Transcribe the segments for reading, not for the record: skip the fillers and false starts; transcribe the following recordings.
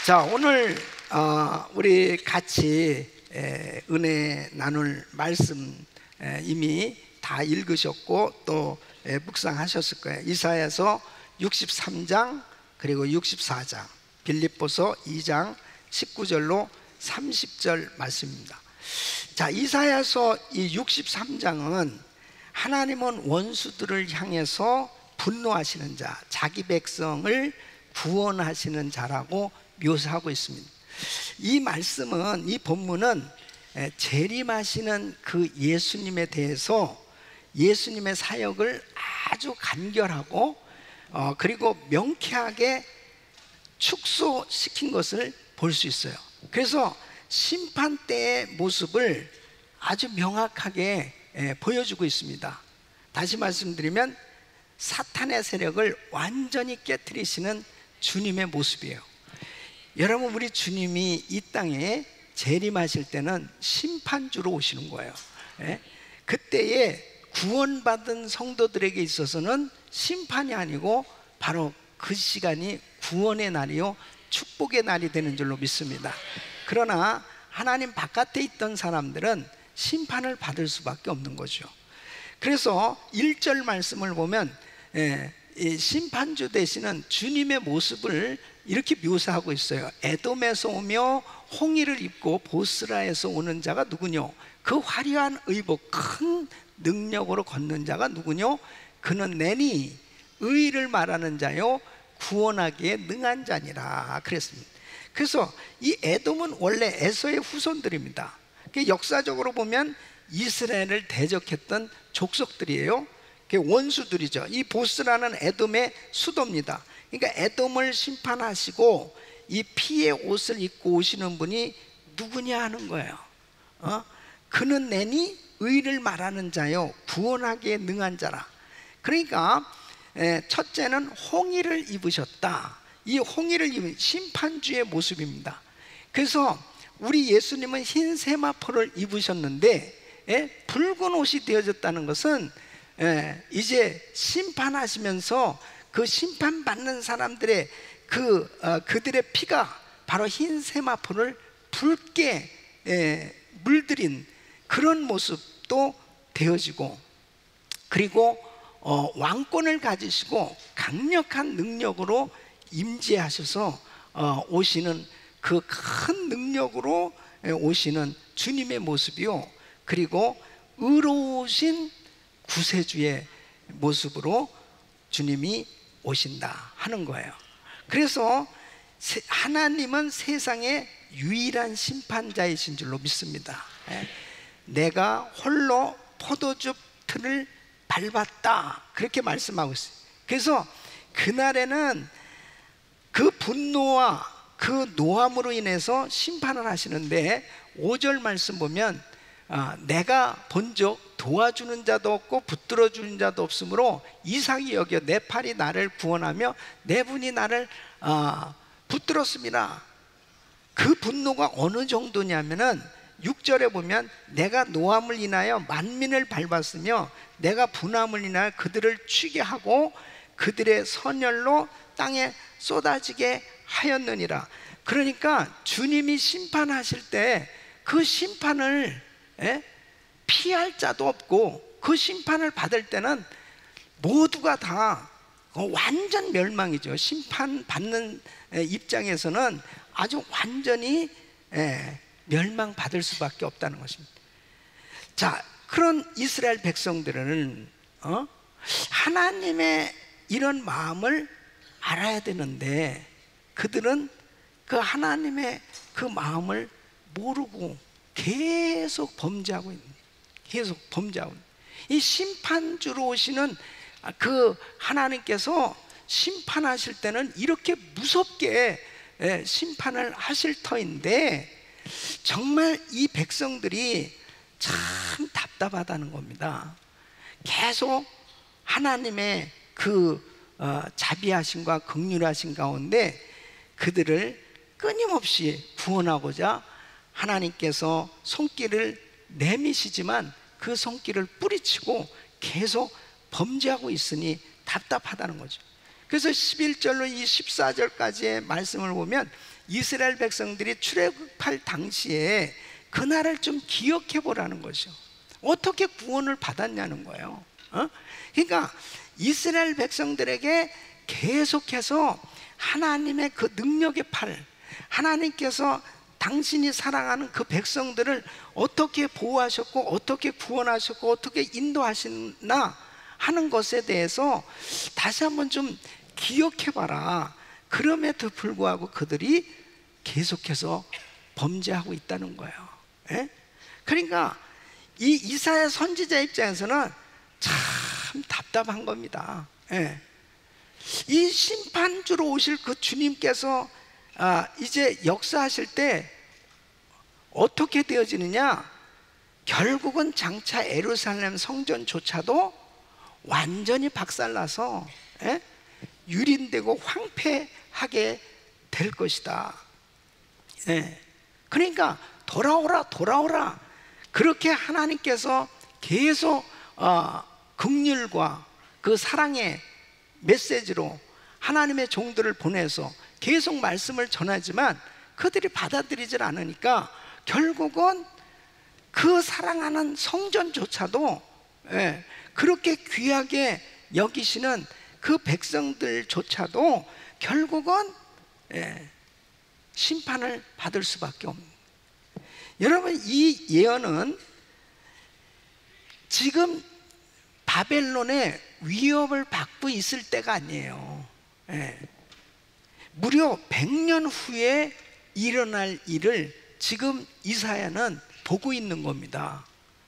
자, 오늘 우리 같이 은혜 나눌 말씀 이미 다 읽으셨고 또 묵상하셨을 거예요. 이사야서 63장 그리고 64장, 빌립보서 2장 19절로 30절 말씀입니다. 자, 이사야서 이 63장은 하나님은 원수들을 향해서 분노하시는 자, 자기 백성을 구원하시는 자라고 묘사하고 있습니다. 이 말씀은, 이 본문은 재림하시는 그 예수님에 대해서 예수님의 사역을 아주 간결하고 그리고 명쾌하게 축소시킨 것을 볼 수 있어요. 그래서 심판 때의 모습을 아주 명확하게 보여주고 있습니다. 다시 말씀드리면 사탄의 세력을 완전히 깨트리시는 주님의 모습이에요. 여러분, 우리 주님이 이 땅에 재림하실 때는 심판주로 오시는 거예요. 그때에 구원받은 성도들에게 있어서는 심판이 아니고 바로 그 시간이 구원의 날이요 축복의 날이 되는 줄로 믿습니다. 그러나 하나님 바깥에 있던 사람들은 심판을 받을 수밖에 없는 거죠. 그래서 1절 말씀을 보면 이 심판주 되시는 주님의 모습을 이렇게 묘사하고 있어요. 에돔에서 오며 홍의를 입고 보스라에서 오는 자가 누구뇨? 그 화려한 의복 큰 능력으로 걷는 자가 누구뇨? 그는 내니 의를 말하는 자요 구원하기에 능한 자니라 그랬습니다. 그래서 이 에돔은 원래 에서의 후손들입니다. 역사적으로 보면 이스라엘을 대적했던 족속들이에요. 원수들이죠. 이 보스라는 에돔의 수도입니다. 그러니까 에돔을 심판하시고 이 피의 옷을 입고 오시는 분이 누구냐 하는 거예요. 그는 내니 의를 말하는 자요 구원하기에 능한 자라. 그러니까 첫째는 홍의를 입으셨다. 이 홍의를 입은 심판주의 모습입니다. 그래서 우리 예수님은 흰 세마포를 입으셨는데 붉은 옷이 되어졌다는 것은 이제 심판하시면서 그 심판받는 사람들의 그들의 피가 바로 흰 세마포를 붉게 물들인 그런 모습도 되어지고, 그리고 왕권을 가지시고 강력한 능력으로 임재하셔서 오시는 그 큰 능력으로 오시는 주님의 모습이요, 그리고 의로우신 구세주의 모습으로 주님이 오신다 하는 거예요. 그래서 하나님은 세상의 유일한 심판자이신 줄로 믿습니다. 내가 홀로 포도즙 틀을 밟았다 그렇게 말씀하고 있어요. 그래서 그날에는 그 분노와 그 노함으로 인해서 심판을 하시는데 5절 말씀 보면 내가 본적 도와주는 자도 없고 붙들어주는 자도 없으므로 이상히 여겨 내 팔이 나를 구원하며 내 분이 나를 붙들었습니다. 그 분노가 어느 정도냐면은 6절에 보면 내가 노함을 인하여 만민을 밟았으며 내가 분함을 인하여 그들을 취게 하고 그들의 선열로 땅에 쏟아지게 하였느니라. 그러니까 주님이 심판하실 때 그 심판을 피할 자도 없고 그 심판을 받을 때는 모두가 다 완전 멸망이죠. 심판받는 입장에서는 아주 완전히 멸망받을 수밖에 없다는 것입니다. 자, 그런 이스라엘 백성들은 하나님의 이런 마음을 알아야 되는데 그들은 그 하나님의 그 마음을 모르고 계속 범죄하고 있는, 계속 범죄하고 있는. 이 심판주로 오시는 그 하나님께서 심판하실 때는 이렇게 무섭게 심판을 하실 터인데 정말 이 백성들이 참 답답하다는 겁니다. 계속 하나님의 그 자비하심과 긍휼하심 가운데 그들을 끊임없이 구원하고자 하나님께서 손길을 내미시지만 그 손길을 뿌리치고 계속 범죄하고 있으니 답답하다는 거죠. 그래서 11절로 이 14절까지의 말씀을 보면 이스라엘 백성들이 출애굽할 당시에 그날을 좀 기억해 보라는 것이요. 어떻게 구원을 받았냐는 거예요. 그러니까 이스라엘 백성들에게 계속해서 하나님의 그 능력의 팔, 하나님께서 당신이 사랑하는 그 백성들을 어떻게 보호하셨고 어떻게 구원하셨고 어떻게 인도하시나 하는 것에 대해서 다시 한번 좀 기억해 봐라. 그럼에도 불구하고 그들이 계속해서 범죄하고 있다는 거예요. 예? 그러니까 이 이사야 선지자 입장에서는 참 답답한 겁니다. 예. 이 심판주로 오실 그 주님께서 이제 역사하실 때 어떻게 되어지느냐? 결국은 장차 예루살렘 성전조차도 완전히 박살나서 유린되고 황폐하게 될 것이다. 그러니까 돌아오라 돌아오라, 그렇게 하나님께서 계속 긍휼과 그 사랑의 메시지로 하나님의 종들을 보내서 계속 말씀을 전하지만 그들이 받아들이질 않으니까 결국은 그 사랑하는 성전조차도 그렇게 귀하게 여기시는 그 백성들조차도 결국은 심판을 받을 수밖에 없는. 여러분, 이 예언은 지금 바벨론의 위협을 받고 있을 때가 아니에요. 무려 100년 후에 일어날 일을 지금 이사야는 보고 있는 겁니다.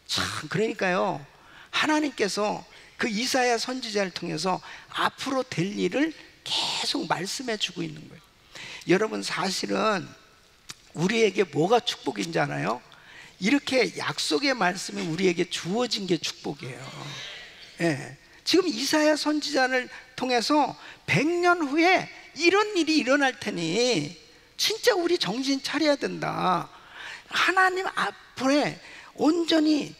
참, 그러니까요, 하나님께서 그 이사야 선지자를 통해서 앞으로 될 일을 계속 말씀해 주고 있는 거예요. 여러분, 사실은 우리에게 뭐가 축복인지 알아요? 이렇게 약속의 말씀이 우리에게 주어진 게 축복이에요. 지금 이사야 선지자를 통해서 100년 후에 이런 일이 일어날 테니 진짜 우리 정신 차려야 된다. 하나님 앞에 온전히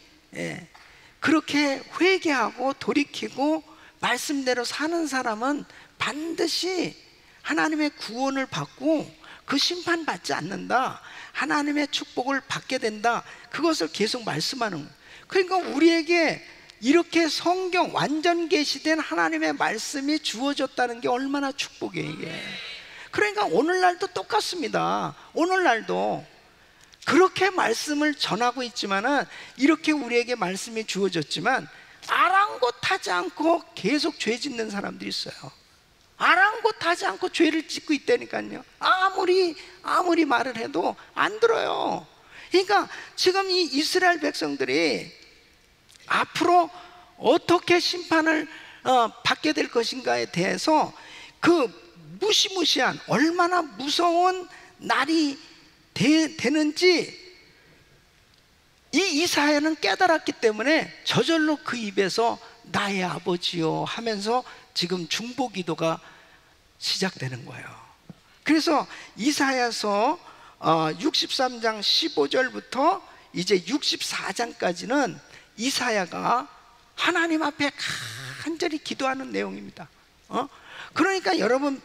그렇게 회개하고 돌이키고 말씀대로 사는 사람은 반드시 하나님의 구원을 받고 그 심판 받지 않는다, 하나님의 축복을 받게 된다, 그것을 계속 말씀하는 거예요. 그러니까 우리에게 이렇게 성경 완전 계시된 하나님의 말씀이 주어졌다는 게 얼마나 축복이에요, 이게. 그러니까 오늘날도 똑같습니다. 오늘날도 그렇게 말씀을 전하고 있지만은, 이렇게 우리에게 말씀이 주어졌지만 아랑곳하지 않고 계속 죄 짓는 사람들이 있어요. 아랑곳하지 않고 죄를 짓고 있다니까요. 아무리 말을 해도 안 들어요. 그러니까 지금 이 이스라엘 백성들이 앞으로 어떻게 심판을 받게 될 것인가에 대해서 그 무시무시한, 얼마나 무서운 날이 되는지 이 이사야는 깨달았기 때문에 저절로 그 입에서 나의 아버지요 하면서 지금 중보기도가 시작되는 거예요. 그래서 이사야서 63장 15절부터 이제 64장까지는 이사야가 하나님 앞에 간절히 기도하는 내용입니다. 그러니까 여러분,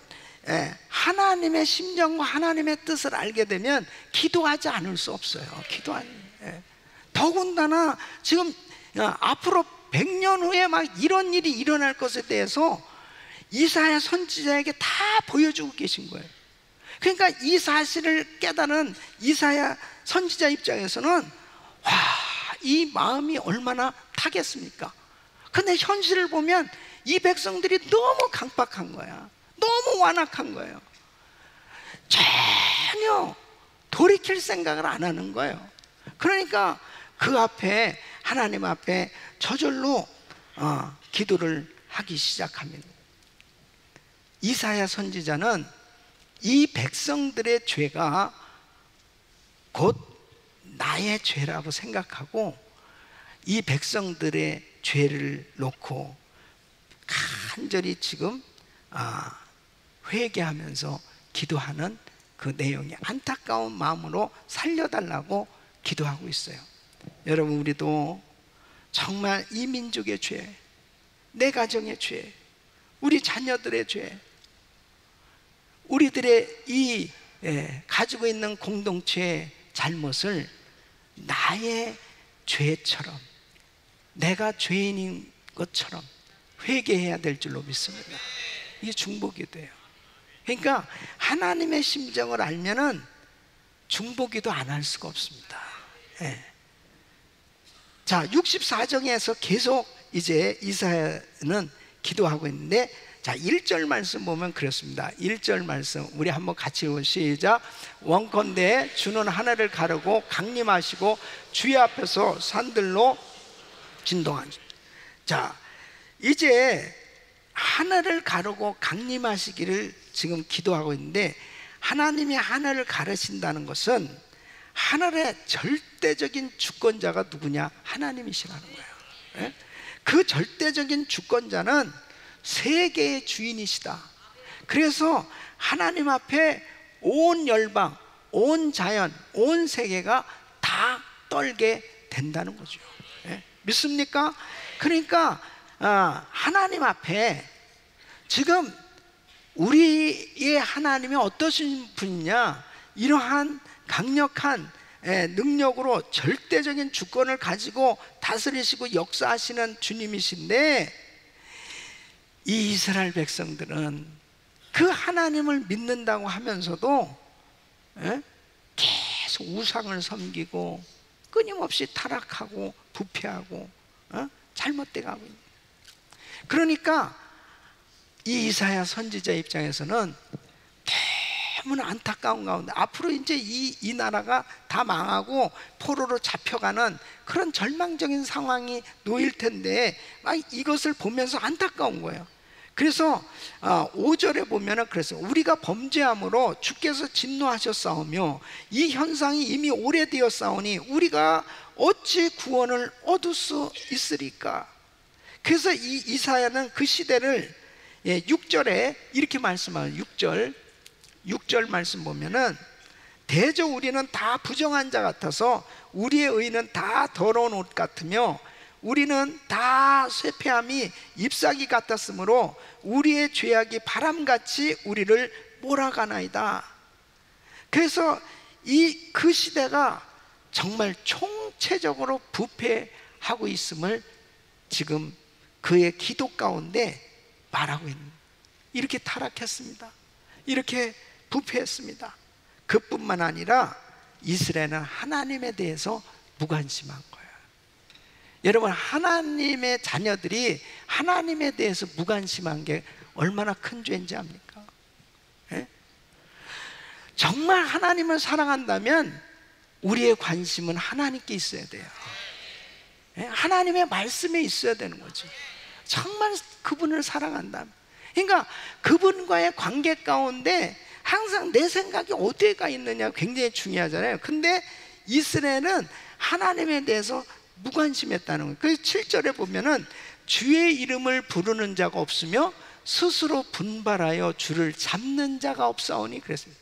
하나님의 심정과 하나님의 뜻을 알게 되면 기도하지 않을 수 없어요. 더군다나 지금 앞으로 100년 후에 막 이런 일이 일어날 것에 대해서 이사야 선지자에게 다 보여주고 계신 거예요. 그러니까 이 사실을 깨달은 이사야 선지자 입장에서는 와, 이 마음이 얼마나 타겠습니까? 근데 현실을 보면 이 백성들이 너무 강박한 거야. 너무 완악한 거예요. 전혀 돌이킬 생각을 안 하는 거예요. 그러니까 그 앞에, 하나님 앞에 저절로 기도를 하기 시작합니다. 이사야 선지자는 이 백성들의 죄가 곧 나의 죄라고 생각하고 이 백성들의 죄를 놓고 간절히 지금 회개하면서 기도하는 그 내용이 안타까운 마음으로 살려달라고 기도하고 있어요. 여러분, 우리도 정말 이 민족의 죄, 내 가정의 죄, 우리 자녀들의 죄, 우리들의 이 가지고 있는 공동체의 잘못을 나의 죄처럼, 내가 죄인인 것처럼 회개해야 될 줄로 믿습니다. 이게 중보기도예요. 그러니까 하나님의 심정을 알면은 중보기도 안 할 수가 없습니다. 자, 64장에서 계속 이제 이사야는 기도하고 있는데, 자, 1절 말씀 보면 그렇습니다. 1절 말씀 우리 한번 같이 시작. 원컨대 주는 하늘을 가르고 강림하시고 주의 앞에서 산들로 진동하니. 자, 이제 하늘을 가르고 강림하시기를 지금 기도하고 있는데, 하나님이 하늘을 가르신다는 것은 하늘의 절대적인 주권자가 누구냐? 하나님이시라는 거예요. 그 절대적인 주권자는 세계의 주인이시다. 그래서 하나님 앞에 온 열방, 온 자연, 온 세계가 다 떨게 된다는 거죠. 믿습니까? 그러니까 하나님 앞에 지금 우리의 하나님이 어떠신 분이냐? 이러한 강력한 능력으로 절대적인 주권을 가지고 다스리시고 역사하시는 주님이신데, 이 이스라엘 백성들은 그 하나님을 믿는다고 하면서도 계속 우상을 섬기고 끊임없이 타락하고 부패하고 잘못되게 하고 있는. 그러니까 이 이사야 선지자 입장에서는 너무나 안타까운 가운데, 앞으로 이제 이 나라가 다 망하고 포로로 잡혀가는 그런 절망적인 상황이 놓일 텐데 막 이것을 보면서 안타까운 거예요. 그래서 5절에 보면은 그랬어요. 우리가 범죄함으로 주께서 진노하셨사오며 이 현상이 이미 오래되었사오니 우리가 어찌 구원을 얻을 수 있으리까? 그래서 이 이사야는 그 시대를 6절에 이렇게 말씀하요. 6절 말씀 보면은, 대저 우리는 다 부정한 자 같아서 우리의 의는 다 더러운 옷 같으며 우리는 다 쇠폐함이 잎사귀 같았으므로 우리의 죄악이 바람같이 우리를 몰아가나이다. 그래서 그 시대가 정말 총체적으로 부패하고 있음을 지금 그의 기도 가운데 말하고 있는, 이렇게 타락했습니다. 이렇게 부패했습니다. 그뿐만 아니라 이스라엘은 하나님에 대해서 무관심한 거예요. 여러분, 하나님의 자녀들이 하나님에 대해서 무관심한 게 얼마나 큰 죄인지 압니까? 정말 하나님을 사랑한다면 우리의 관심은 하나님께 있어야 돼요. 하나님의 말씀에 있어야 되는 거죠. 정말 그분을 사랑한다면. 그러니까 그분과의 관계 가운데 항상 내 생각이 어디에 가 있느냐 굉장히 중요하잖아요. 근데 이스라엘은 하나님에 대해서 무관심했다는 거예요. 그래서 7절에 보면은 주의 이름을 부르는 자가 없으며 스스로 분발하여 주를 잡는 자가 없사오니 그랬습니다.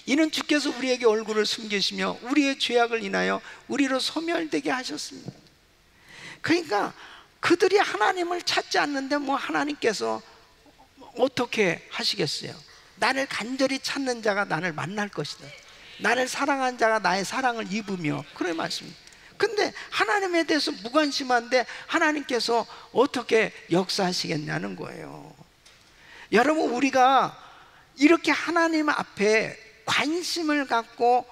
이는 주께서 우리에게 얼굴을 숨기시며 우리의 죄악을 인하여 우리로 소멸되게 하셨습니다. 그러니까 그들이 하나님을 찾지 않는데 뭐 하나님께서 어떻게 하시겠어요? 나를 간절히 찾는 자가 나를 만날 것이다. 나를 사랑한 자가 나의 사랑을 입으며, 그런 말씀입니다. 근데 하나님에 대해서 무관심한데 하나님께서 어떻게 역사하시겠냐는 거예요. 여러분, 우리가 이렇게 하나님 앞에 관심을 갖고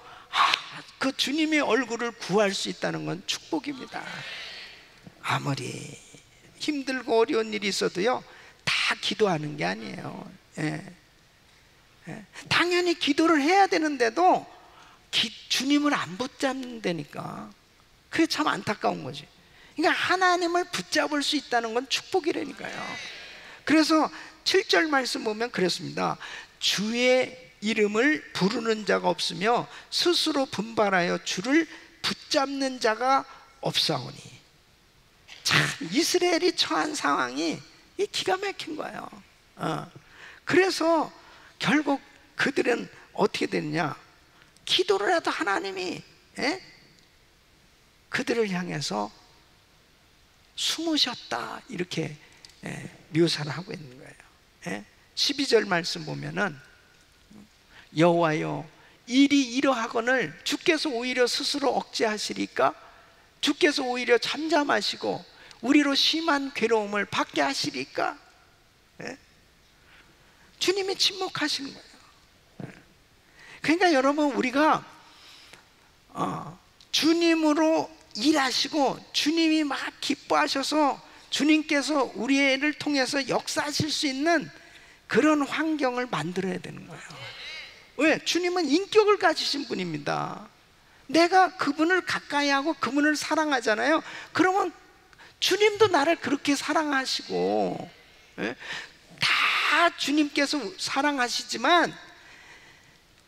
그 주님의 얼굴을 구할 수 있다는 건 축복입니다. 아무리 힘들고 어려운 일이 있어도요, 다 기도하는 게 아니에요. 당연히 기도를 해야 되는데도 주님을 안 붙잡는다니까. 그게 참 안타까운 거지. 그러니까 하나님을 붙잡을 수 있다는 건 축복이라니까요. 그래서 7절 말씀 보면 그렇습니다. 주의 이름을 부르는 자가 없으며 스스로 분발하여 주를 붙잡는 자가 없사오니. 참 이스라엘이 처한 상황이 기가 막힌 거예요. 그래서 결국 그들은 어떻게 됐냐? 기도를 해도 하나님이 그들을 향해서 숨으셨다, 이렇게 묘사를 하고 있는 거예요. 12절 말씀 보면은 여호와여, 일이 이러하거늘 주께서 오히려 스스로 억제하시리까? 주께서 오히려 잠잠하시고 우리로 심한 괴로움을 받게 하시리까? 예? 주님이 침묵하시는 거예요. 예. 그러니까 여러분, 우리가 주님으로 일하시고 주님이 막 기뻐하셔서 주님께서 우리를 통해서 역사하실 수 있는 그런 환경을 만들어야 되는 거예요. 왜? 주님은 인격을 가지신 분입니다. 내가 그분을 가까이 하고 그분을 사랑하잖아요. 그러면 주님도 나를 그렇게 사랑하시고, 예? 다 주님께서 사랑하시지만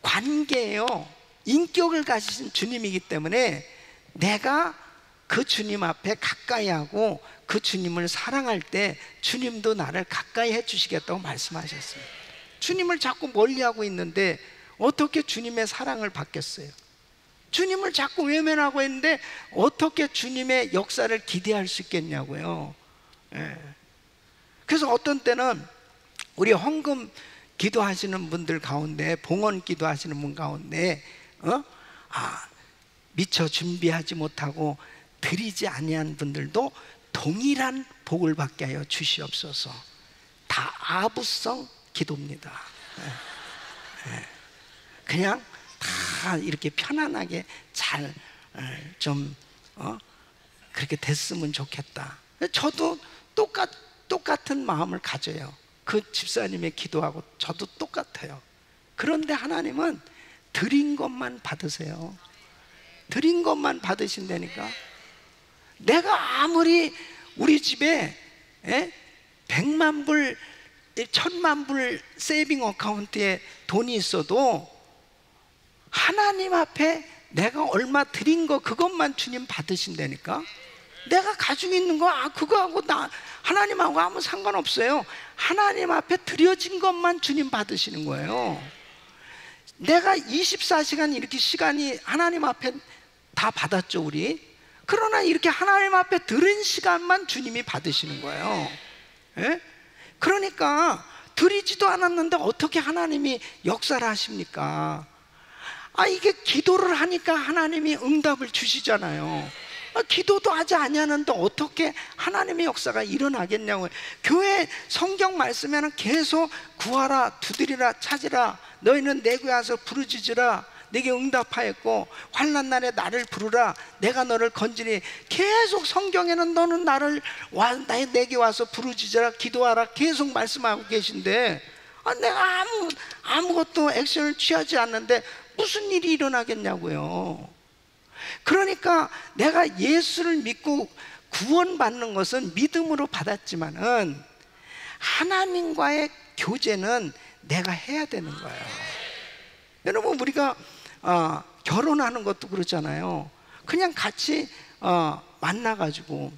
관계예요. 인격을 가지신 주님이기 때문에 내가 그 주님 앞에 가까이 하고 그 주님을 사랑할 때 주님도 나를 가까이 해주시겠다고 말씀하셨어요. 주님을 자꾸 멀리하고 있는데 어떻게 주님의 사랑을 받겠어요? 주님을 자꾸 외면하고 있는데 어떻게 주님의 역사를 기대할 수 있겠냐고요. 예. 그래서 어떤 때는 우리 헌금 기도하시는 분들 가운데, 봉헌 기도하시는 분 가운데 미처 준비하지 못하고 드리지 아니한 분들도 동일한 복을 받게 하여 주시옵소서. 다 아부성 기도입니다. 그냥 다 이렇게 편안하게 잘 좀 그렇게 됐으면 좋겠다. 저도 똑같은 마음을 가져요. 그 집사님의 기도하고 저도 똑같아요. 그런데 하나님은 드린 것만 받으세요. 드린 것만 받으신다니까. 내가 아무리 우리 집에 100만 불, 1000만 불 세이빙 어카운트에 돈이 있어도 하나님 앞에 내가 얼마 드린 거 그것만 주님 받으신다니까. 내가 가지고 있는 거 그거하고 하나님하고 아무 상관없어요. 하나님 앞에 드려진 것만 주님 받으시는 거예요. 내가 24시간 이렇게 시간이 하나님 앞에 다 받았죠, 우리. 그러나 이렇게 하나님 앞에 드린 시간만 주님이 받으시는 거예요. 예? 그러니까 드리지도 않았는데 어떻게 하나님이 역사를 하십니까? 이게 기도를 하니까 하나님이 응답을 주시잖아요. 기도도 하지 아니하는데 어떻게 하나님의 역사가 일어나겠냐고요. 교회 성경 말씀에는 계속 구하라, 두드리라, 찾으라, 너희는 내게 와서 부르짖으라, 내게 응답하였고 환난 날에 나를 부르라, 내가 너를 건지리. 계속 성경에는 너는 내게 와서 부르짖으라, 기도하라 계속 말씀하고 계신데 내가 아무것도 액션을 취하지 않는데 무슨 일이 일어나겠냐고요. 그러니까 내가 예수를 믿고 구원받는 것은 믿음으로 받았지만은 하나님과의 교제는 내가 해야 되는 거예요. 여러분, 우리가 결혼하는 것도 그렇잖아요. 그냥 같이 만나가지고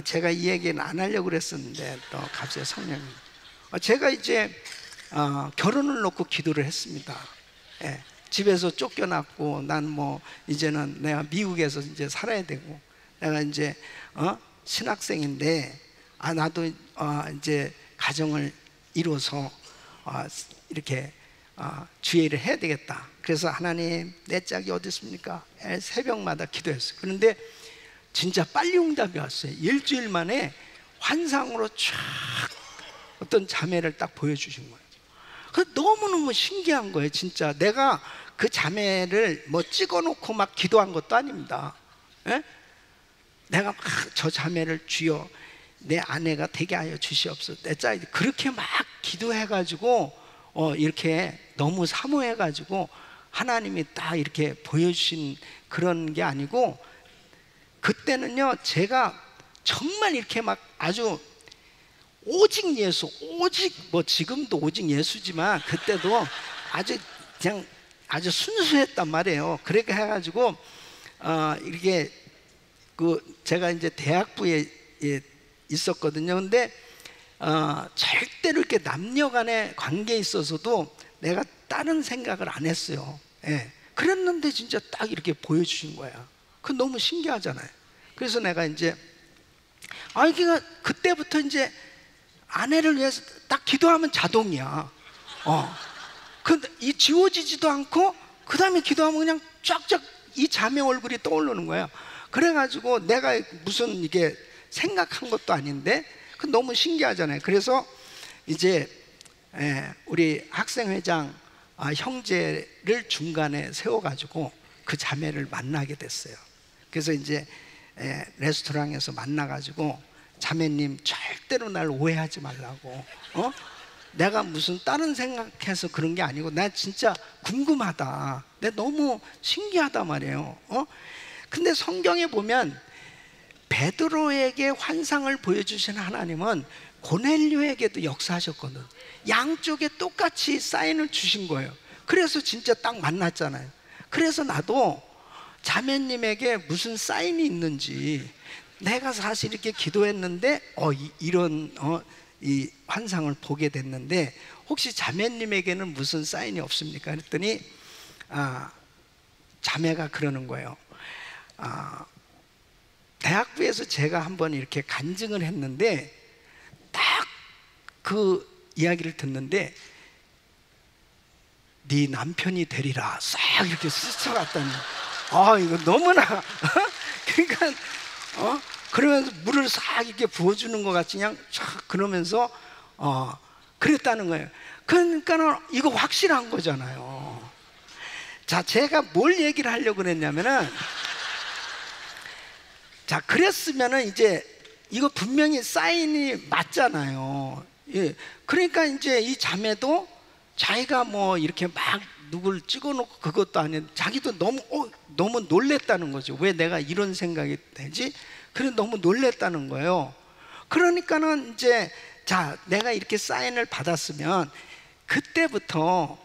제가 이 얘기는 안 하려고 그랬었는데 또 갑자기 성령님, 제가 이제 결혼을 놓고 기도를 했습니다. 예. 집에서 쫓겨났고 난 뭐 이제는 내가 미국에서 이제 살아야 되고 내가 이제 신학생인데 나도 이제 가정을 이뤄서 이렇게 주의 일을 해야 되겠다. 그래서 하나님, 내 짝이 어디 있습니까? 새벽마다 기도했어요. 그런데 진짜 빨리 응답이 왔어요. 일주일 만에 환상으로 쫙 어떤 자매를 딱 보여주신 거예요. 너무너무 신기한 거예요. 진짜 내가 그 자매를 뭐 찍어놓고 막 기도한 것도 아닙니다. 예? 내가 막 저 자매를 주여 내 아내가 되게 하여 주시옵소서, 내 짝이, 그렇게 막 기도해가지고 이렇게 너무 사모해가지고 하나님이 딱 이렇게 보여주신 그런 게 아니고, 그때는요 제가 정말 이렇게 막 아주 오직 예수, 오직 뭐 지금도 오직 예수지만 그때도 아주 그냥 아주 순수했단 말이에요. 그렇게 해가지고 이렇게 제가 이제 대학부에 있었거든요. 근데 절대로 이렇게 남녀간의 관계에 있어서도 내가 다른 생각을 안 했어요. 예. 그랬는데 진짜 딱 이렇게 보여주신 거야. 그 너무 신기하잖아요. 그래서 내가 이제 그때부터 이제 아내를 위해서 딱 기도하면 자동이야. 근데 이 지워지지도 않고 그 다음에 기도하면 그냥 쫙쫙 이 자매 얼굴이 떠오르는 거예요. 그래가지고 내가 무슨 이게 생각한 것도 아닌데 그 너무 신기하잖아요. 그래서 이제 우리 학생회장 형제를 중간에 세워가지고 그 자매를 만나게 됐어요. 그래서 이제 레스토랑에서 만나가지고 자매님 절대로 날 오해하지 말라고, 내가 무슨 다른 생각해서 그런 게 아니고 나 진짜 궁금하다, 내 너무 신기하단 말이에요. 근데 성경에 보면 베드로에게 환상을 보여주신 하나님은 고넬료에게도 역사하셨거든. 양쪽에 똑같이 사인을 주신 거예요. 그래서 진짜 딱 만났잖아요. 그래서 나도 자매님에게 무슨 사인이 있는지, 내가 사실 이렇게 기도했는데 이런 이 환상을 보게 됐는데 혹시 자매님에게는 무슨 사인이 없습니까? 그랬더니 자매가 그러는 거예요. 대학부에서 제가 한번 이렇게 간증을 했는데 딱 그 이야기를 듣는데 네 남편이 되리라 싹 이렇게 스쳐갔다니, 이거 너무나 그러니까 그러면서 물을 싹 이렇게 부어주는 것 같이 그냥 쫙 그러면서 그랬다는 거예요. 그러니까 이거 확실한 거잖아요. 자, 제가 뭘 얘기를 하려고 그랬냐면은, 자, 그랬으면은 이제 이거 분명히 사인이 맞잖아요. 예. 그러니까 이제 이 자매도 자기가 뭐 이렇게 막 누굴 찍어놓고 그것도 아닌, 자기도 너무 놀랬다는 거죠. 왜 내가 이런 생각이 되지? 그래 너무 놀랬다는 거예요. 그러니까는 이제 자, 내가 이렇게 사인을 받았으면 그때부터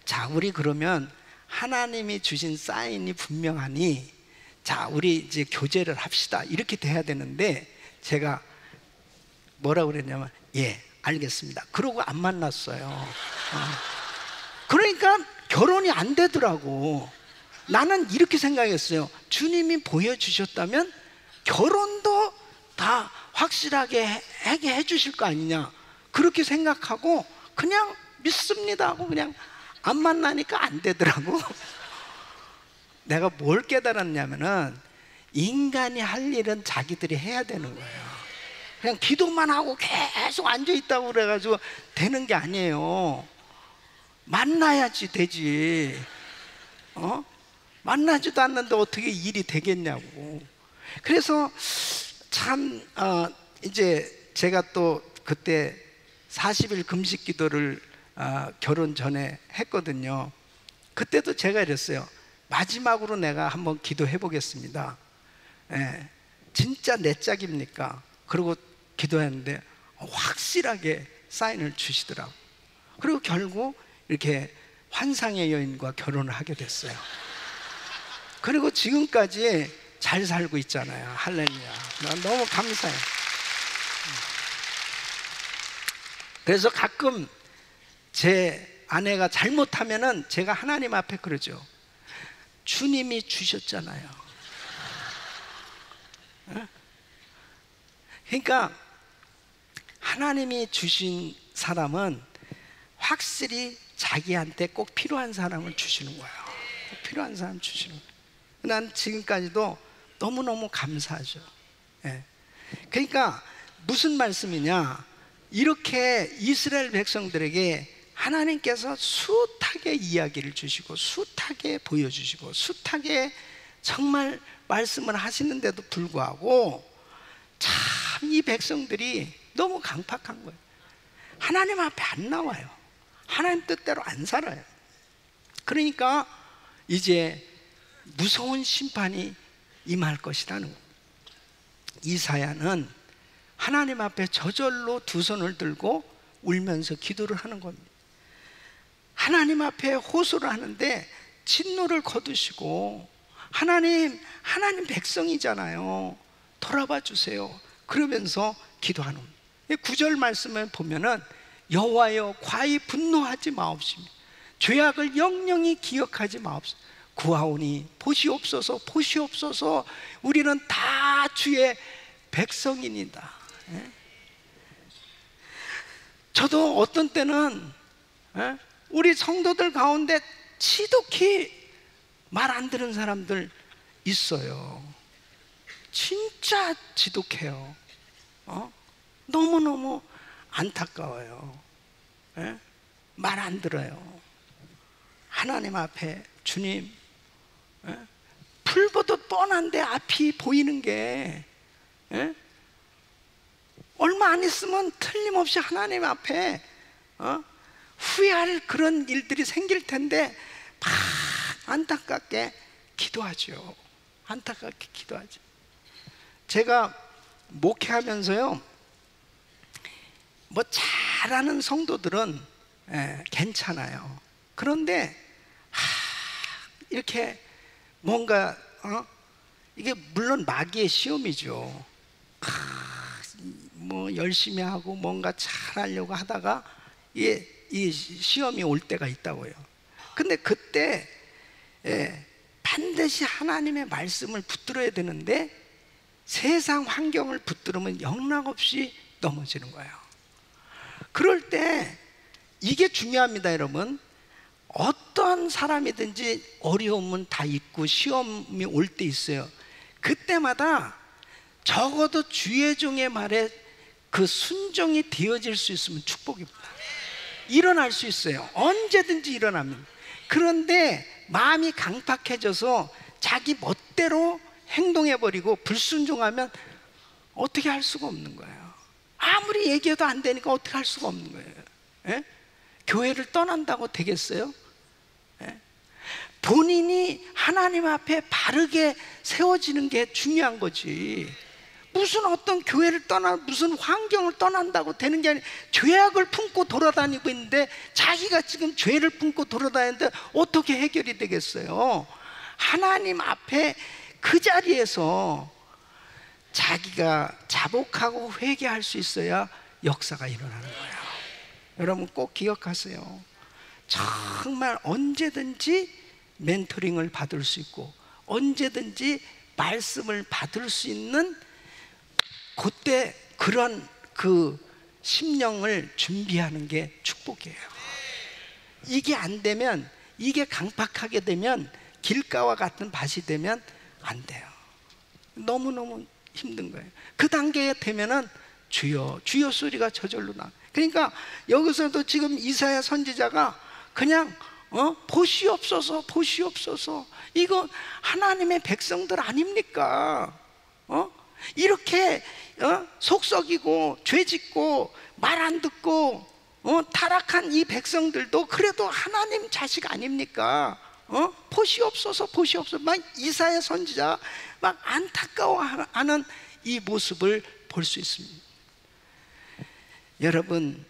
자, 우리 그러면 하나님이 주신 사인이 분명하니 자, 우리 이제 교제를 합시다, 이렇게 돼야 되는데 제가 뭐라고 그랬냐면 알겠습니다. 그러고 안 만났어요. 그러니까 결혼이 안 되더라고. 나는 이렇게 생각했어요. 주님이 보여주셨다면 결혼도 다 확실하게 하게 해주실 거 아니냐, 그렇게 생각하고 그냥 믿습니다 하고 그냥 안 만나니까 안 되더라고. 내가 뭘 깨달았냐면은 인간이 할 일은 자기들이 해야 되는 거예요. 그냥 기도만 하고 계속 앉아있다고 그래가지고 되는 게 아니에요. 만나야지 되지. 만나지도 않는데 어떻게 일이 되겠냐고. 그래서 참 이제 제가 또 그때 40일 금식 기도를 결혼 전에 했거든요. 그때도 제가 이랬어요. 마지막으로 내가 한번 기도해 보겠습니다. 진짜 내 짝입니까? 그리고 기도했는데 확실하게 사인을 주시더라고요. 그리고 결국 이렇게 환상의 여인과 결혼을 하게 됐어요. 그리고 지금까지 잘 살고 있잖아요. 할렐루야. 난 너무 감사해요. 그래서 가끔 제 아내가 잘못하면은 제가 하나님 앞에 그러죠. 주님이 주셨잖아요. 그러니까 하나님이 주신 사람은 확실히 자기한테 꼭 필요한 사람을 주시는 거예요. 꼭 필요한 사람 주시는 거예요. 난 지금까지도 너무너무 감사하죠. 그러니까 무슨 말씀이냐, 이렇게 이스라엘 백성들에게 하나님께서 숱하게 이야기를 주시고 숱하게 보여주시고 숱하게 정말 말씀을 하시는데도 불구하고 참 이 백성들이 너무 강팍한 거예요. 하나님 앞에 안 나와요. 하나님 뜻대로 안 살아요. 그러니까 이제 무서운 심판이 임할 것이라는 거예요. 이사야는 하나님 앞에 저절로 두 손을 들고 울면서 기도를 하는 겁니다. 하나님 앞에 호소를 하는데 진노를 거두시고 하나님 백성이잖아요. 돌아봐 주세요. 그러면서 기도하는 겁니다. 9절 말씀을 보면은 여호와여 과히 분노하지 마옵시며 죄악을 영영히 기억하지 마옵시며 구하오니 보시옵소서 보시옵소서 우리는 다 주의 백성입니다. 저도 어떤 때는 우리 성도들 가운데 지독히 말 안 들은 사람들 있어요. 진짜 지독해요. 너무너무 안타까워요. 예? 말 안 들어요. 하나님 앞에 주님, 예? 불보듯 뻔한데 앞이 보이는 게, 예? 얼마 안 있으면 틀림없이 하나님 앞에 후회할 그런 일들이 생길 텐데 막 안타깝게 기도하죠. 안타깝게 기도하죠. 제가 목회하면서요, 뭐 잘하는 성도들은 괜찮아요. 그런데 이렇게 뭔가 이게 물론 마귀의 시험이죠. 뭐 열심히 하고 뭔가 잘하려고 하다가 이 시험이 올 때가 있다고요. 근데 그때 반드시 하나님의 말씀을 붙들어야 되는데 세상 환경을 붙들으면 영락없이 넘어지는 거예요. 그럴 때 이게 중요합니다, 여러분. 어떤 사람이든지 어려움은 다 있고 시험이 올 때 있어요. 그때마다 적어도 주의 종의 말에 그 순종이 되어질 수 있으면 축복입니다. 일어날 수 있어요. 언제든지 일어납니다. 그런데 마음이 강팍해져서 자기 멋대로 행동해버리고 불순종하면 어떻게 할 수가 없는 거예요. 아무리 얘기해도 안 되니까 어떻게 할 수가 없는 거예요. 예? 교회를 떠난다고 되겠어요? 예? 본인이 하나님 앞에 바르게 세워지는 게 중요한 거지. 무슨 어떤 교회를 무슨 환경을 떠난다고 되는 게 아니라 죄악을 품고 돌아다니고 있는데 자기가 지금 죄를 품고 돌아다니는데 어떻게 해결이 되겠어요? 하나님 앞에 그 자리에서 자기가 자복하고 회개할 수 있어야 역사가 일어나는 거예요. 여러분 꼭 기억하세요. 정말 언제든지 멘토링을 받을 수 있고 언제든지 말씀을 받을 수 있는 그때 그런 그 심령을 준비하는 게 축복이에요. 이게 안 되면, 이게 강팍하게 되면, 길가와 같은 밭이 되면 안 돼요. 너무너무 힘든 거예요. 그 단계에 되면은 주여 주여 소리가 저절로 나. 그러니까 여기서도 지금 이사야 선지자가 그냥 보시옵소서 보시옵소서, 이거 하나님의 백성들 아닙니까? 이렇게 속썩이고 죄짓고 말 안 듣고 타락한 이 백성들도 그래도 하나님 자식 아닙니까? 보시옵소서 보시옵소서. 막 이사야 선지자 막 안타까워하는 이 모습을 볼 수 있습니다. 여러분,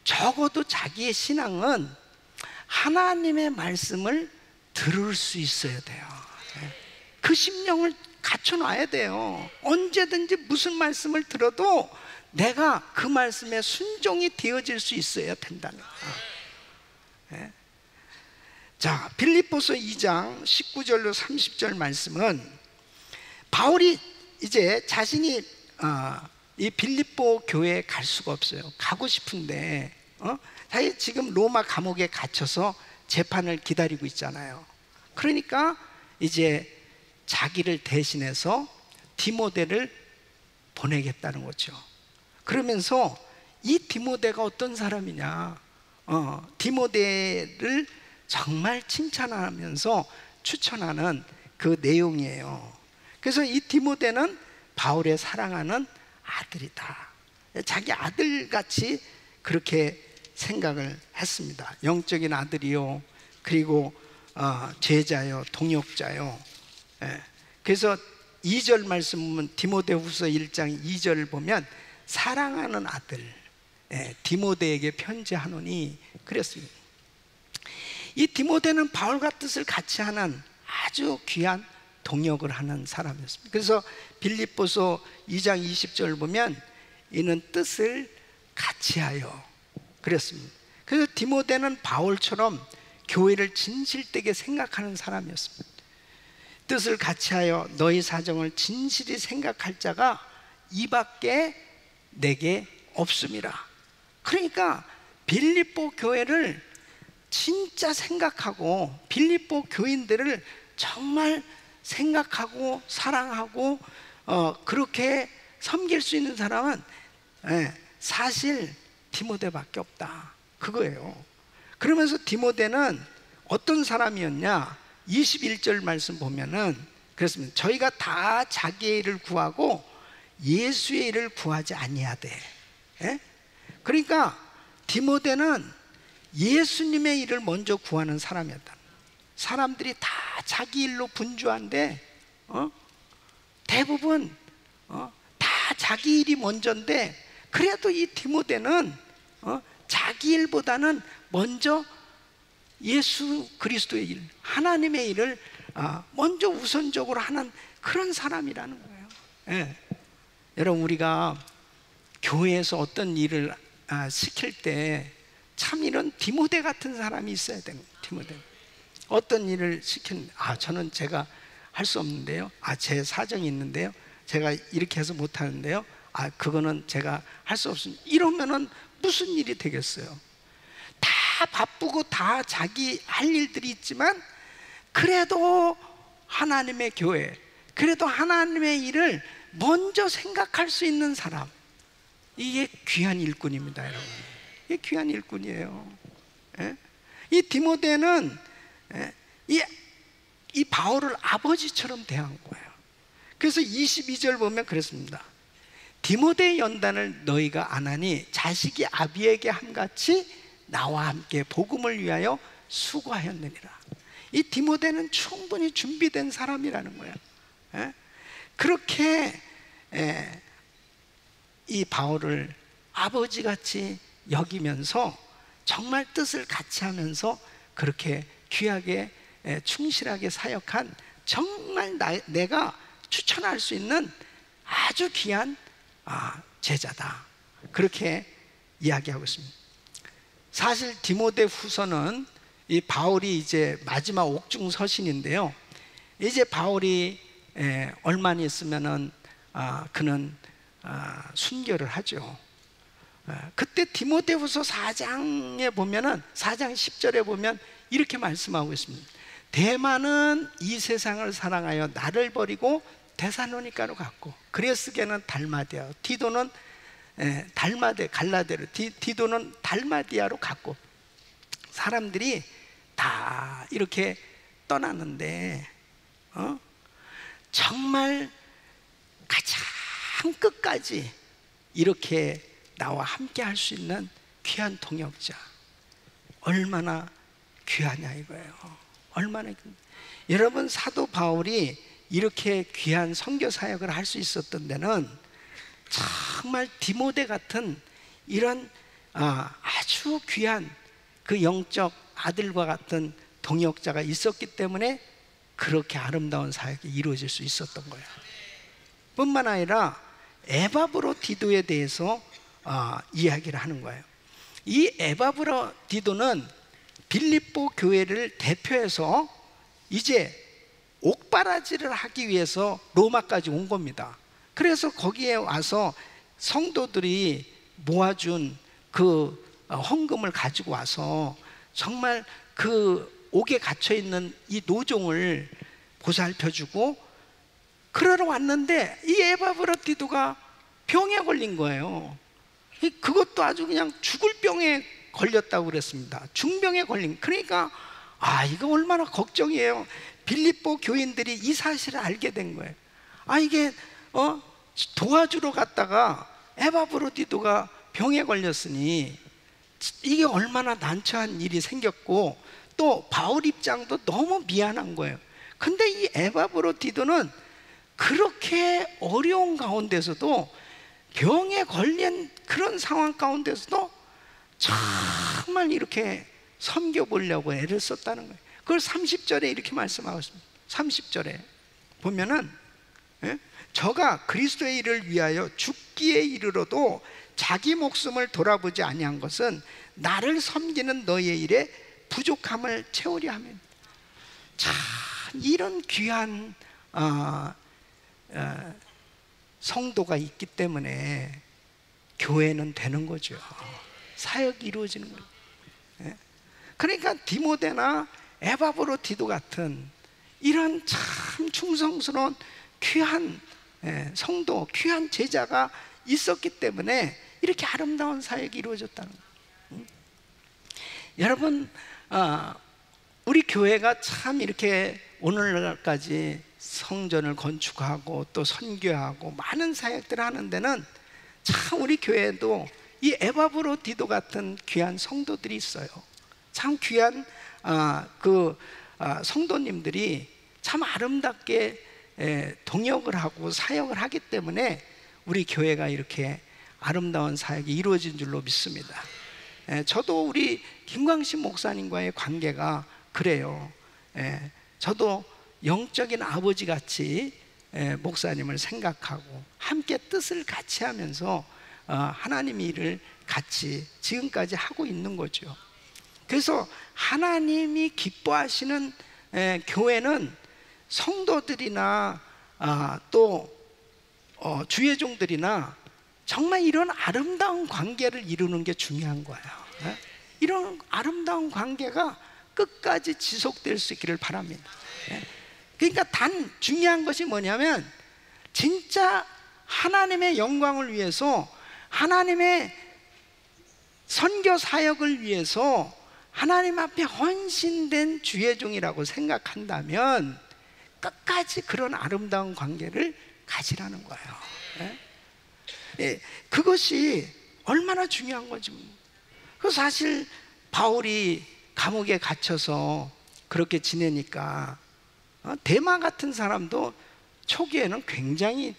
적어도 자기의 신앙은 하나님의 말씀을 들을 수 있어야 돼요. 그 심령을 갖춰놔야 돼요. 언제든지 무슨 말씀을 들어도 내가 그 말씀에 순종이 되어질 수 있어야 된다는 거예요. 자, 빌립보서 2장 19절로 30절 말씀은 바울이 이제 자신이 이 빌립보 교회에 갈 수가 없어요. 가고 싶은데 사실 지금 로마 감옥에 갇혀서 재판을 기다리고 있잖아요. 그러니까 이제 자기를 대신해서 디모데를 보내겠다는 거죠. 그러면서 이 디모데가 어떤 사람이냐, 디모데를 정말 칭찬하면서 추천하는 그 내용이에요. 그래서 이 디모데는 바울의 사랑하는 아들이다. 자기 아들같이 그렇게 생각을 했습니다. 영적인 아들이요, 그리고 제자요, 동역자요. 그래서 2절 말씀 보면 디모데후서 1장 2절을 보면 사랑하는 아들 디모데에게 편지하노니 그랬습니다. 이 디모데는 바울과 뜻을 같이 하는 아주 귀한 동역을 하는 사람이었습니다. 그래서 빌립보서 2장 20절을 보면 이는 뜻을 같이 하여 그랬습니다. 그래서 디모데는 바울처럼 교회를 진실되게 생각하는 사람이었습니다. 뜻을 같이 하여 너희 사정을 진실히 생각할 자가 이밖에 내게 없음이라. 그러니까 빌립보 교회를 진짜 생각하고 빌립보 교인들을 정말 생각하고 사랑하고 그렇게 섬길 수 있는 사람은 사실 디모데밖에 없다, 그거예요. 그러면서 디모데는 어떤 사람이었냐? 21절 말씀 보면은 그렇습니다. 저희가 다 자기의 일을 구하고 예수의 일을 구하지 아니하되. 그러니까 디모데는 예수님의 일을 먼저 구하는 사람이었다. 사람들이 다 자기 일로 분주한데 대부분 다 자기 일이 먼저인데, 그래도 이 디모데는 자기 일보다는 먼저 예수 그리스도의 일, 하나님의 일을 먼저 우선적으로 하는 그런 사람이라는 거예요. 여러분, 우리가 교회에서 어떤 일을 시킬 때 참 이런 디모데 같은 사람이 있어야 되는 거예요. 디모데. 어떤 일을 시키는데 저는 제가 할 수 없는데요, 제 사정이 있는데요, 제가 이렇게 해서 못하는데요, 그거는 제가 할 수 없습니다, 이러면은 무슨 일이 되겠어요? 다 바쁘고 다 자기 할 일들이 있지만 그래도 하나님의 교회, 그래도 하나님의 일을 먼저 생각할 수 있는 사람, 이게 귀한 일꾼입니다, 여러분. 이게 귀한 일꾼이에요. 이 디모데는 이 바울을 아버지처럼 대한 거예요. 그래서 22절 보면 그랬습니다. 디모데의 연단을 너희가 안 하니 자식이 아비에게 함같이 나와 함께 복음을 위하여 수고하였느니라. 이 디모데는 충분히 준비된 사람이라는 거예요. 그렇게 이 바울을 아버지같이 여기면서 정말 뜻을 같이 하면서 그렇게 귀하게 충실하게 사역한, 정말 내가 추천할 수 있는 아주 귀한 제자다, 그렇게 이야기하고 있습니다. 사실 디모데 후서는 이 바울이 이제 마지막 옥중 서신인데요, 이제 바울이 얼마 있으면은 그는 순교를 하죠. 그때 디모데후서 4장에 보면은 4장 10절에 보면 이렇게 말씀하고 있습니다. 대만은 이 세상을 사랑하여 나를 버리고 데살로니가로 갔고, 그레스게는 달마디아, 디도는 갈라데로, 디도는 달마디아로 갔고, 사람들이 다 이렇게 떠났는데 정말 가장 끝까지 이렇게 나와 함께 할 수 있는 귀한 동역자, 얼마나 귀하냐 이거예요. 얼마나. 여러분, 사도 바울이 이렇게 귀한 선교 사역을 할 수 있었던 데는 정말 디모데 같은 이런 아주 귀한 그 영적 아들과 같은 동역자가 있었기 때문에 그렇게 아름다운 사역이 이루어질 수 있었던 거예요. 뿐만 아니라 에바브로디도에 대해서 이야기를 하는 거예요. 이 에바브로디도는 빌립보 교회를 대표해서 이제 옥바라지를 하기 위해서 로마까지 온 겁니다. 그래서 거기에 와서 성도들이 모아준 그 헌금을 가지고 와서 정말 그 옥에 갇혀 있는 이 노종을 보살펴주고 그러러 왔는데, 이 에바브로디도가 병에 걸린 거예요. 그것도 아주 그냥 죽을 병에 걸렸다고 그랬습니다. 중병에 걸린. 그러니까 이거 얼마나 걱정이에요. 빌립보 교인들이 이 사실을 알게 된 거예요. 이게 도와주러 갔다가 에바브로디도가 병에 걸렸으니 이게 얼마나 난처한 일이 생겼고, 또 바울 입장도 너무 미안한 거예요. 근데 이 에바브로디도는 그렇게 어려운 가운데서도, 병에 걸린 그런 상황 가운데서도 정말 이렇게 섬겨보려고 애를 썼다는 거예요. 그걸 30절에 이렇게 말씀하고 있습니다. 30절에 보면은 저가 그리스도의 일을 위하여 죽기에 이르러도 자기 목숨을 돌아보지 아니한 것은 나를 섬기는 너희의 일에 부족함을 채우려 하면. 참 이런 귀한 성도가 있기 때문에 교회는 되는 거죠. 사역이 이루어지는 거예요. 그러니까 디모데나 에바브로디도 같은 이런 참 충성스러운 귀한 성도, 귀한 제자가 있었기 때문에 이렇게 아름다운 사역이 이루어졌다는 거예요. 여러분, 우리 교회가 참 이렇게 오늘날까지 성전을 건축하고 또 선교하고 많은 사역들을 하는 데는 참 우리 교회에도 이 에바브로디도 같은 귀한 성도들이 있어요. 참 귀한 성도님들이 참 아름답게 동역을 하고 사역을 하기 때문에 우리 교회가 이렇게 아름다운 사역이 이루어진 줄로 믿습니다. 저도 우리 김광식 목사님과의 관계가 그래요. 저도 영적인 아버지 같이 목사님을 생각하고 함께 뜻을 같이 하면서 하나님 일을 같이 지금까지 하고 있는 거죠. 그래서 하나님이 기뻐하시는 교회는 성도들이나 또 주의 종들이나 정말 이런 아름다운 관계를 이루는 게 중요한 거예요. 이런 아름다운 관계가 끝까지 지속될 수 있기를 바랍니다. 그러니까 단 중요한 것이 뭐냐면 진짜 하나님의 영광을 위해서, 하나님의 선교 사역을 위해서 하나님 앞에 헌신된 주의 종이라고 생각한다면 끝까지 그런 아름다운 관계를 가지라는 거예요. 그것이 얼마나 중요한 거지. 그 사실 바울이 감옥에 갇혀서 그렇게 지내니까 데마 같은 사람도 초기에는 굉장히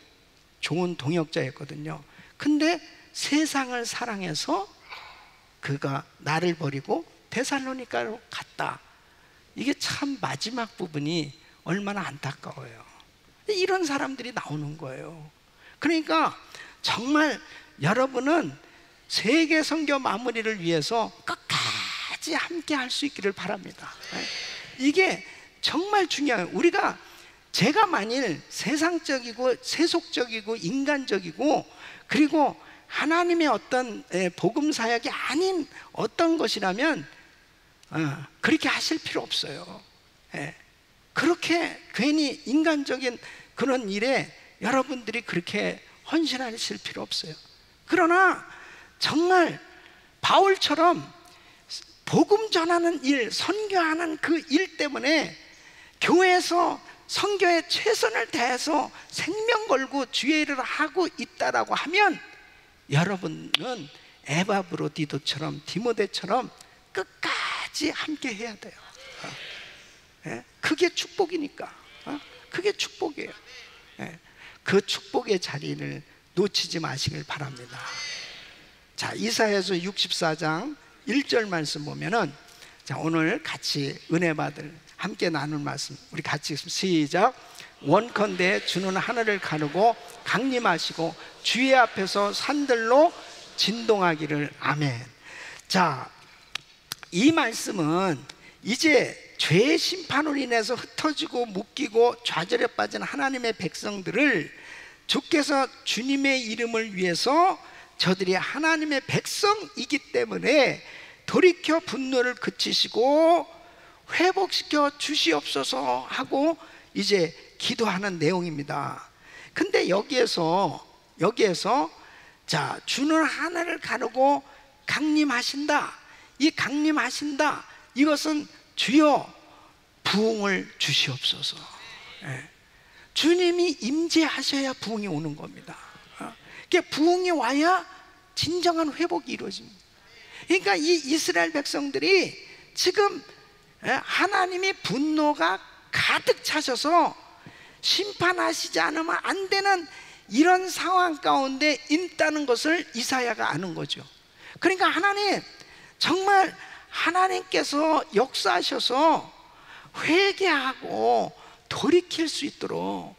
좋은 동역자였거든요. 근데 세상을 사랑해서 그가 나를 버리고 데살로니가로 갔다. 이게 참 마지막 부분이 얼마나 안타까워요. 이런 사람들이 나오는 거예요. 그러니까 정말 여러분은 세계 선교 마무리를 위해서 끝까지 함께 할 수 있기를 바랍니다. 이게 정말 중요해요. 제가 만일 세상적이고 세속적이고 인간적이고 그리고 하나님의 어떤 복음 사역이 아닌 어떤 것이라면 그렇게 하실 필요 없어요. 그렇게 괜히 인간적인 그런 일에 여러분들이 그렇게 헌신하실 필요 없어요. 그러나 정말 바울처럼 복음 전하는 일, 선교하는 그 일 때문에 교회에서 선교에 최선을 다해서 생명 걸고 주의 일을 하고 있다라고 하면 여러분은 에바브로디도처럼 디모데처럼 끝까지 함께 해야 돼요. 그게 축복이니까. 그게 축복이에요. 그 축복의 자리를 놓치지 마시길 바랍니다. 자, 이사야서 64장 1절 말씀 보면은, 자, 오늘 같이 은혜 받을 함께 나눌 말씀 우리 같이 시작. 원컨대 주는 하늘을 가르고 강림하시고 주의 앞에서 산들로 진동하기를. 아멘. 자, 이 말씀은 이제 죄의 심판으로 인해서 흩어지고 묶이고 좌절에 빠진 하나님의 백성들을 주께서 주님의 이름을 위해서 저들이 하나님의 백성이기 때문에 돌이켜 분노를 그치시고 회복시켜 주시옵소서 하고 이제 기도하는 내용입니다. 근데 여기에서 자, 주는 하늘을 가르고 강림하신다. 이 강림하신다, 이것은 주여 부흥을 주시옵소서. 주님이 임재하셔야 부흥이 오는 겁니다. 그러니까 부흥이 와야 진정한 회복이 이루어집니다. 그러니까 이 이스라엘 백성들이 지금 하나님의 분노가 가득 차셔서 심판하시지 않으면 안 되는 이런 상황 가운데 있다는 것을 이사야가 아는 거죠. 그러니까 하나님, 정말 하나님께서 역사하셔서 회개하고 돌이킬 수 있도록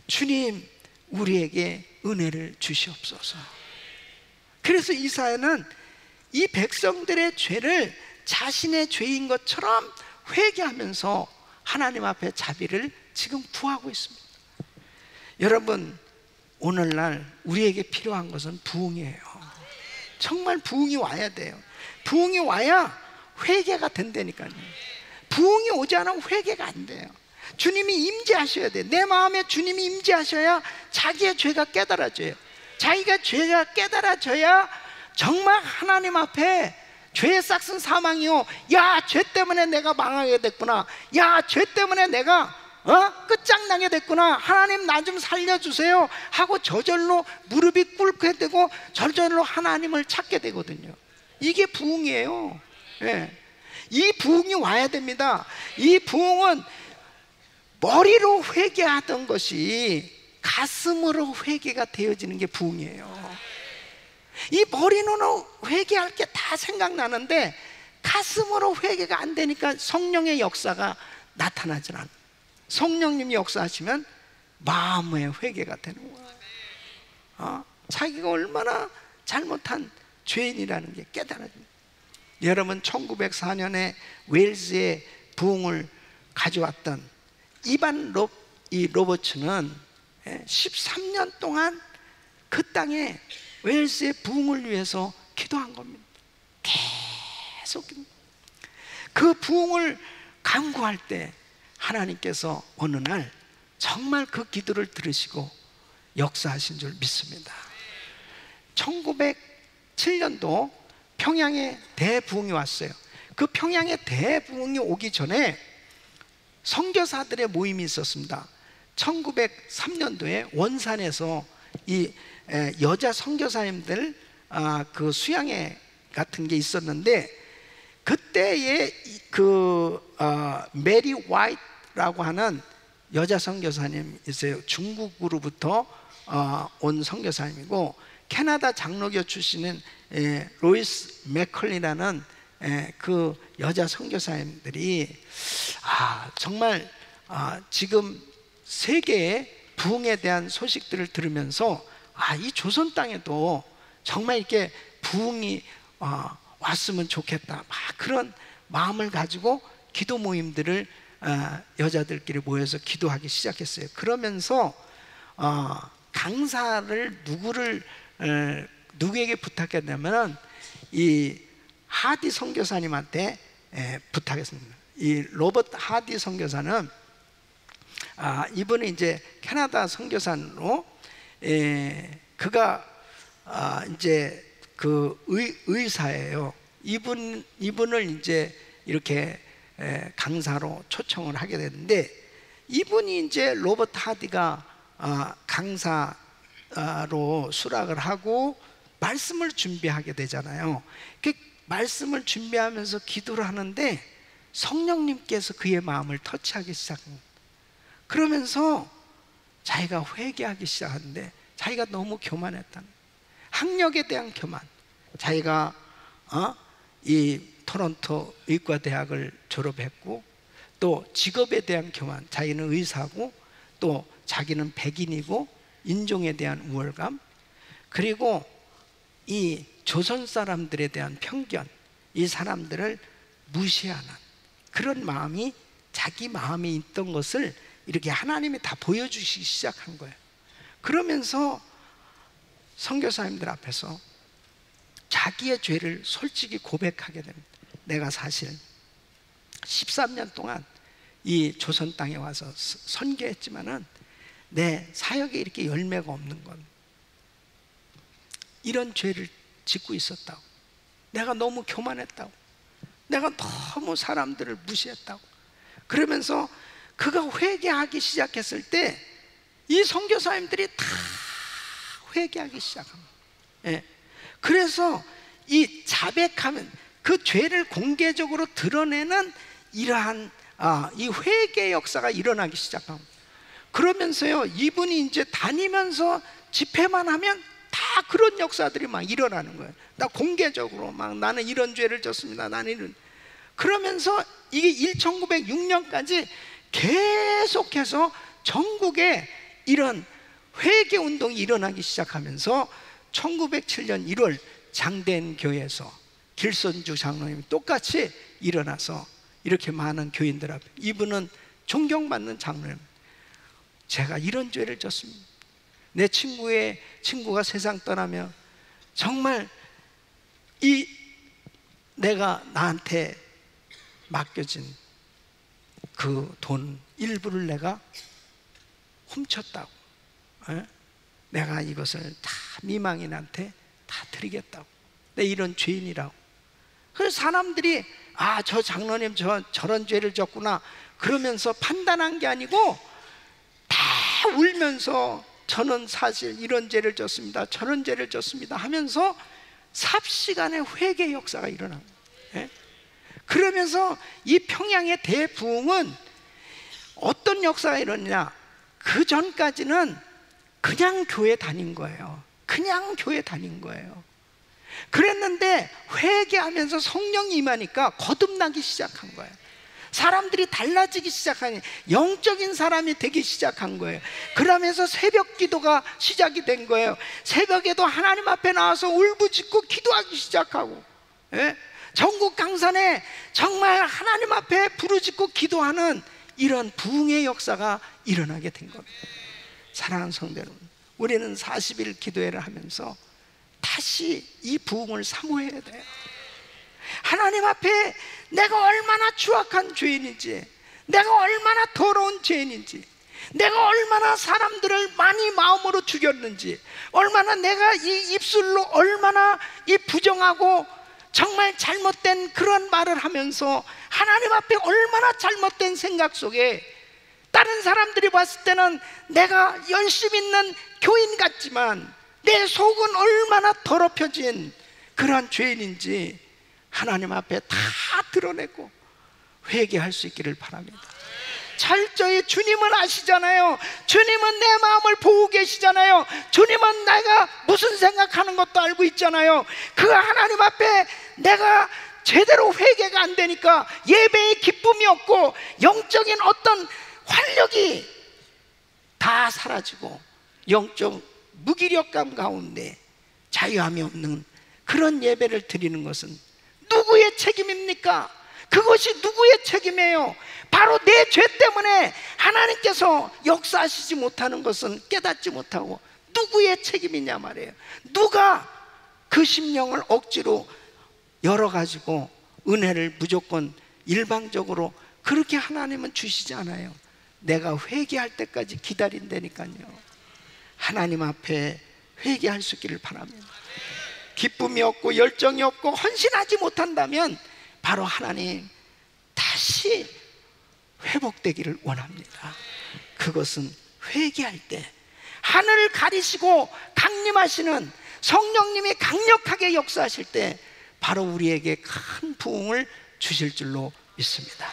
주님 우리에게 은혜를 주시옵소서. 그래서 이사야는 이 백성들의 죄를 자신의 죄인 것처럼 회개하면서 하나님 앞에 자비를 지금 구하고 있습니다. 여러분, 오늘날 우리에게 필요한 것은 부흥이에요. 정말 부흥이 와야 돼요. 부흥이 와야 회개가 된다니까요. 부흥이 오지 않으면 회개가 안 돼요. 주님이 임재하셔야 돼요. 내 마음에 주님이 임재하셔야 자기의 죄가 깨달아져요. 자기가 죄가 깨달아져야 정말 하나님 앞에 죄의 싹은 사망이요, 야, 죄 때문에 내가 망하게 됐구나, 야, 죄 때문에 내가 끝장나게 됐구나, 하나님 나 좀 살려주세요 하고 저절로 무릎이 꿇게 되고 저절로 하나님을 찾게 되거든요. 이게 부흥이에요. 예. 이 부흥이 와야 됩니다. 이 부흥은 머리로 회개하던 것이 가슴으로 회개가 되어지는 게 부흥이에요. 이 머리로는 회개할 게 다 생각나는데 가슴으로 회개가 안 되니까 성령의 역사가 나타나질 않아요. 성령님이 역사하시면 마음의 회개가 되는 거예요. 자기가 얼마나 잘못한 죄인이라는 게 깨달아집니다. 여러분, 1904년에 웨일즈의 부흥을 가져왔던 이반 로버츠는 13년 동안 그 땅에 웨일즈의 부흥을 위해서 기도한 겁니다. 계속 그 부흥을 간구할 때 하나님께서 어느 날 정말 그 기도를 들으시고 역사하신 줄 믿습니다. 1907년도 평양에 대부흥이 왔어요. 그 평양에 대부흥이 오기 전에 선교사들의 모임이 있었습니다. 1903년도에 원산에서 이 여자 선교사님들 그 수양회 같은 게 있었는데, 그때에 메리 화이트라고 하는 여자 선교사님 있어요. 중국으로부터 온 선교사님이고, 캐나다 장로교 출신인 로이스 맥컬리라는 그 여자 선교사님들이 정말 지금 세계의 부흥에 대한 소식들을 들으면서 이 조선 땅에도 정말 이렇게 부흥이 왔으면 좋겠다, 막 그런 마음을 가지고 기도 모임들을 여자들끼리 모여서 기도하기 시작했어요. 그러면서 강사를 누구에게 부탁했냐면 이 하디 선교사님한테 부탁했습니다. 이 로버트 하디 선교사는 이분은 이제 캐나다 선교사로, 그가 이제 그 의사예요. 이분을 이제 이렇게 강사로 초청을 하게 됐는데, 이분이 이제 로버트 하디가 강사로 수락을 하고 말씀을 준비하게 되잖아요. 그 말씀을 준비하면서 기도를 하는데 성령님께서 그의 마음을 터치하기 시작합니다. 그러면서 자기가 회개하기 시작하는데, 자기가 너무 교만했다는, 학력에 대한 교만, 자기가 이 토론토 의과대학을 졸업했고, 또 직업에 대한 교만, 자기는 의사고 또 자기는 백인이고 인종에 대한 우월감, 그리고 이 조선 사람들에 대한 편견, 이 사람들을 무시하는 그런 마음이 자기 마음에 있던 것을 이렇게 하나님이 다 보여주시기 시작한 거예요. 그러면서 선교사님들 앞에서 자기의 죄를 솔직히 고백하게 됩니다. 내가 사실 13년 동안 이 조선 땅에 와서 선교했지만은 내 사역에 이렇게 열매가 없는 건 이런 죄를 짓고 있었다고, 내가 너무 교만했다고, 내가 너무 사람들을 무시했다고. 그러면서 그가 회개하기 시작했을 때 이 선교사님들이 다 회개하기 시작합니다. 그래서 이 자백하면 그 죄를 공개적으로 드러내는 이러한 이 회개 역사가 일어나기 시작합니다. 그러면서요, 이분이 이제 다니면서 집회만 하면 다 그런 역사들이 막 일어나는 거예요. 나 공개적으로 막 나는 이런 죄를 졌습니다, 나는 이런. 그러면서 이게 1906년까지 계속해서 전국에 이런 회개 운동이 일어나기 시작하면서 1907년 1월 장대인 교회에서 길선주 장로님이 똑같이 일어나서 이렇게 많은 교인들 앞에, 이분은 존경받는 장로님, 제가 이런 죄를 졌습니다. 내 친구가 세상 떠나며 정말 내가 나한테 맡겨진 그 돈 일부를 내가 훔쳤다고. 내가 이것을 다 미망인한테 다 드리겠다고. 내 이런 죄인이라고. 그래서 사람들이 저 장로님 저런 죄를 졌구나 그러면서 판단한 게 아니고 다 울면서 저는 사실 이런 죄를 졌습니다, 저런 죄를 졌습니다 하면서 삽시간에 회개 역사가 일어난 거예요. 그러면서 이 평양의 대부흥은 어떤 역사가 일어나냐, 그 전까지는 그냥 교회 다닌 거예요. 그냥 교회 다닌 거예요. 그랬는데 회개하면서 성령이 임하니까 거듭나기 시작한 거예요. 사람들이 달라지기 시작하니 영적인 사람이 되기 시작한 거예요. 그러면서 새벽 기도가 시작이 된 거예요. 새벽에도 하나님 앞에 나와서 울부짖고 기도하기 시작하고, 전국 강산에 정말 하나님 앞에 부르짖고 기도하는 이런 부흥의 역사가 일어나게 된 겁니다. 사랑하는 성도 여러분, 우리는 40일 기도회를 하면서 다시 이 부흥을 사모해야 돼요. 하나님 앞에 내가 얼마나 추악한 죄인인지, 내가 얼마나 더러운 죄인인지, 내가 얼마나 사람들을 많이 마음으로 죽였는지, 얼마나 내가 이 입술로 얼마나 이 부정하고 정말 잘못된 그런 말을 하면서 하나님 앞에 얼마나 잘못된 생각 속에 다른 사람들이 봤을 때는 내가 열심히 있는 교인 같지만 내 속은 얼마나 더럽혀진 그러한 죄인인지 하나님 앞에 다 드러내고 회개할 수 있기를 바랍니다. 철저히 주님은 아시잖아요. 주님은 내 마음을 보고 계시잖아요. 주님은 내가 무슨 생각하는 것도 알고 있잖아요. 그 하나님 앞에 내가 제대로 회개가 안 되니까 예배의 기쁨이 없고 영적인 어떤 활력이 다 사라지고 영적 무기력감 가운데 자유함이 없는 그런 예배를 드리는 것은 누구의 책임입니까? 그것이 누구의 책임이에요? 바로 내 죄 때문에 하나님께서 역사하시지 못하는 것은 깨닫지 못하고 누구의 책임이냐 말이에요. 누가 그 심령을 억지로 열어가지고 은혜를 무조건 일방적으로 그렇게 하나님은 주시지 않아요. 내가 회개할 때까지 기다린다니까요. 하나님 앞에 회개할 수 있기를 바랍니다. 기쁨이 없고 열정이 없고 헌신하지 못한다면 바로 하나님 다시 회복되기를 원합니다. 그것은 회개할 때 하늘을 가리시고 강림하시는 성령님이 강력하게 역사하실 때 바로 우리에게 큰 부흥을 주실 줄로 믿습니다.